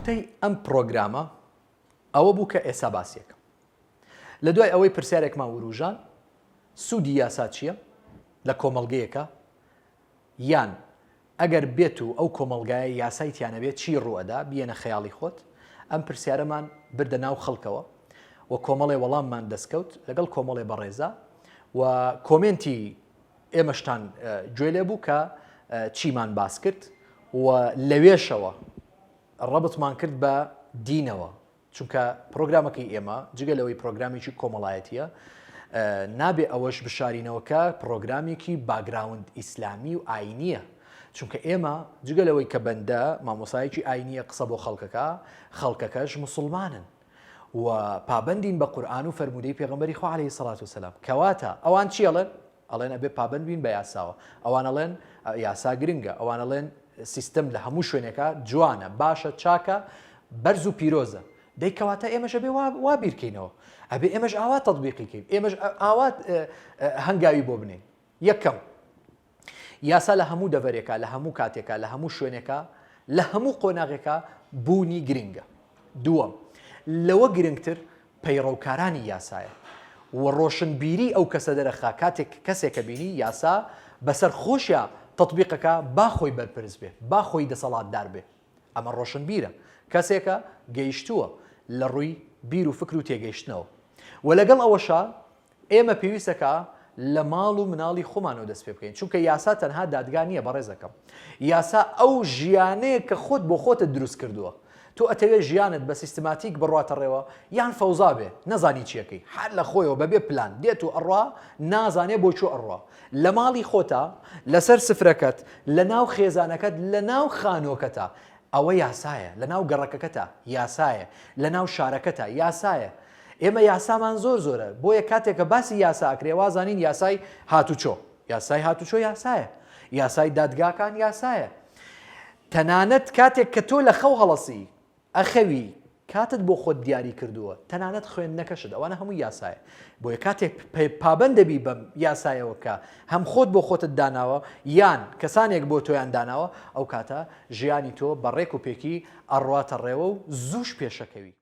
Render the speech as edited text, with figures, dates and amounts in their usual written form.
نقطەی ئەم پرۆگرامە ئەوە بوو کە ئێستا باسیەکە. لە دوای ئەوەی پرسیارێکمان وروژان سوودی یاسا چییە لە کۆمەڵگەیەکە، یان ئەگەر بێت و ئەو کۆمەڵگایە یاسای تیانەبێت چی ڕوئەدا بیەنە خەیاڵی خۆت. ئەم پرسیارەمان بردە ناو خەڵکەوە و کۆمەڵێ وەڵاممان دەستکەوت لەگەڵ کۆمەڵێ بەڕێزە و کۆمنتی ئێمەشتان گوێ لێ بوو کە چیمان باس کرد و لەوێشەوە ڕەبتمان کرد بە دینەوە، چونکە پرۆگرامەکەی ئێمە جگەلەوەی پرۆگرامیکی کۆمەڵایەتیە نابێ ئەوەش بشارینەوەکە پرۆگرامێکی باگراوند ئیسلامی و ئاینیە، چونکە ئێمە جگەلەوەی کە بەندە مامۆسایەکی ئاینیە قسە بۆ خەڵکەکەش مسلمانن و پابندین بە قورئان و فەرمودەی پێغەمبەری خوا عەلەیهی سەڵات وسەلام. کەواتە ئەوان چی ئەڵێن؟ ئەڵێن ئەبێ پابند بین بە یاساوە، ئەوان ئەڵێن یاسا گرنگە، ئەوان ئەڵێن سیستەم لە هەموو شوێنێکە جوانە باشە چاکە بەرز و پیرۆزە. دەیکەواتە ئێمەش ئەبێ وا بیرکەینەوە، ئەبێ ئێمەش ئاوا تەطبیقیکەین، ئێمەش ئاوا هەنگاوی بۆ بنین. یەکەم یاسا لە هەموو دەڤەرێکە، لە هەموو کاتێکە، لە هەموو شوێنێکە، لە هەموو قۆناغێکە بوونی گرنگە. دووەم لەوە گرنگتر پەیڕەوکارانی یاسایە و ڕۆشنبیری ئەو کەسە دەرەخا کاتێک کەسێکە بینی یاسا بەسەر خۆشیە تەطبیقەکە با خۆی بەرپرس بێ، با خۆی دەسەڵاتدار بێ. ئەمە ڕۆشنبیرە، کەسێکە گەیشتووە لە ڕووی بیر و فکر و تێگەیشتنەوە. و لەگەڵ ئەوەشە ئێمە پێویستەکە لە ماڵ و مناڵی خۆمانەوە دەست پێ بکەین، چونکە یاسا تەنها دادگا نییە بەڕێزەکەم. یاسا ئەو ژیانەیە کە خۆت بۆ خۆتت دروست کردووە. تۆ ئەتەوێت ژیانت بە سیستماتیک بڕواتە ڕێوە یان فەوزا بێ، نەزانی چیەکەی، هەر لە خۆیەوە بەبێ پلان دێت و ئەڕوا نازانێ بۆ چۆ ئەڕوا. لە ماڵی خۆتە، لەسەر سفرەکەت، لە ناو خێزانەکەت، لە ناو خانۆکەتە، ئەوە یاسایە، لە ناو گەڕەکەکەتە یاسایە، لە ناو شارەکەتە یاسایە. ئێمە یاسامان زۆر زۆرە، بۆیە کاتێککە باسی یاسا ئەکرێ وازانین یاسای هاتوچۆ، یاسای هاتوچۆ یاسایە، یاسای دادگاکان یاسایە. تەنانەت کاتێک کە تۆ لە خەو هەڵەسی ئەخەوی کاتت بۆ خۆت دیاری کردووە، تەنانەت خوێندنەکەشت، ئەوانە هەموو یاسایە. بۆیە کاتێک پابند دەبی بەم یاسایەوە کە هەم خۆت بۆ خۆتت داناوە یان کەسانێک بۆ تۆیان داناوە، ئەو کاتە ژیانی تۆ بەڕێک و پێکی ئەڕواتە ڕێوە و زووش پێشەکەوی.